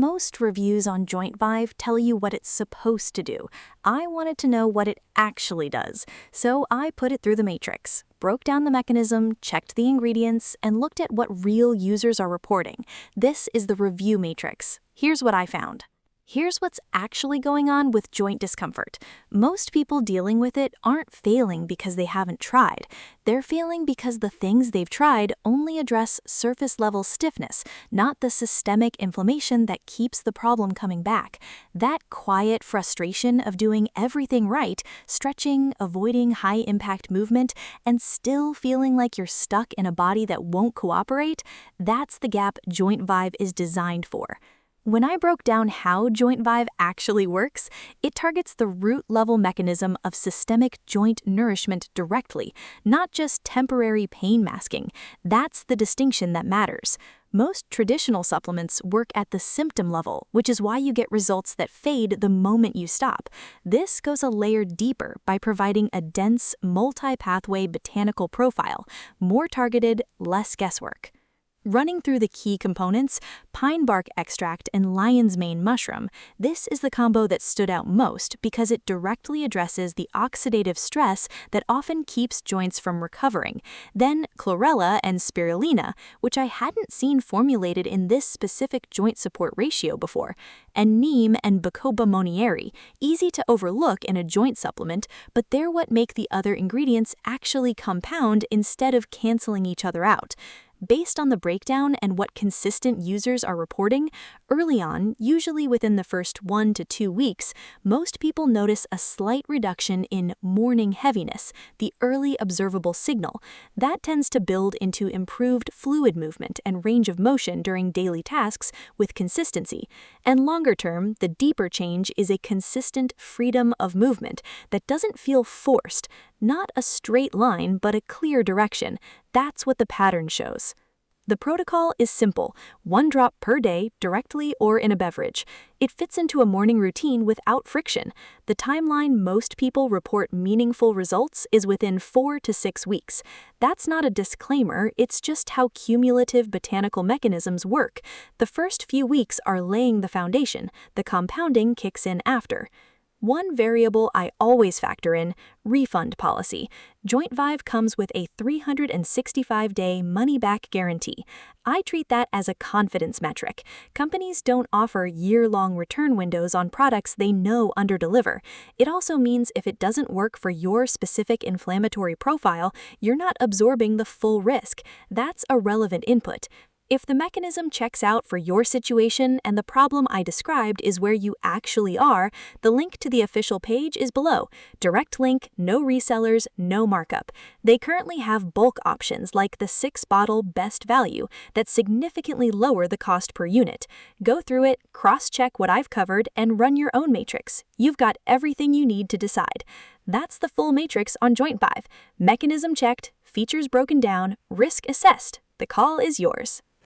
Most reviews on JointVive tell you what it's supposed to do. I wanted to know what it actually does, so I put it through the matrix, broke down the mechanism, checked the ingredients, and looked at what real users are reporting. This is the review matrix. Here's what I found. Here's what's actually going on with joint discomfort. Most people dealing with it aren't failing because they haven't tried. They're failing because the things they've tried only address surface-level stiffness, not the systemic inflammation that keeps the problem coming back. That quiet frustration of doing everything right, stretching, avoiding high-impact movement, and still feeling like you're stuck in a body that won't cooperate, that's the gap JointVive is designed for. When I broke down how JointVive actually works, it targets the root-level mechanism of systemic joint nourishment directly, not just temporary pain masking. That's the distinction that matters. Most traditional supplements work at the symptom level, which is why you get results that fade the moment you stop. This goes a layer deeper by providing a dense, multi-pathway botanical profile, more targeted, less guesswork. Running through the key components, pine bark extract and lion's mane mushroom, this is the combo that stood out most because it directly addresses the oxidative stress that often keeps joints from recovering. Then chlorella and spirulina, which I hadn't seen formulated in this specific joint support ratio before, and neem and bacopa monnieri, easy to overlook in a joint supplement, but they're what make the other ingredients actually compound instead of canceling each other out. Based on the breakdown and what consistent users are reporting, early on, usually within the first 1 to 2 weeks, most people notice a slight reduction in morning heaviness, the early observable signal. That tends to build into improved fluid movement and range of motion during daily tasks with consistency. And longer term, the deeper change is a consistent freedom of movement that doesn't feel forced. Not a straight line, but a clear direction. That's what the pattern shows. The protocol is simple, 1 drop per day, directly or in a beverage. It fits into a morning routine without friction. The timeline most people report meaningful results is within 4 to 6 weeks. That's not a disclaimer, it's just how cumulative botanical mechanisms work. The first few weeks are laying the foundation, the compounding kicks in after. One variable I always factor in, refund policy. JointVive comes with a 365-day money-back guarantee. I treat that as a confidence metric. Companies don't offer year-long return windows on products they know underdeliver. It also means if it doesn't work for your specific inflammatory profile, you're not absorbing the full risk. That's a relevant input. If the mechanism checks out for your situation and the problem I described is where you actually are, the link to the official page is below. Direct link, no resellers, no markup. They currently have bulk options like the 6-bottle best value that significantly lower the cost per unit. Go through it, cross-check what I've covered, and run your own matrix. You've got everything you need to decide. That's the full matrix on JointVive. Mechanism checked, features broken down, risk assessed. The call is yours.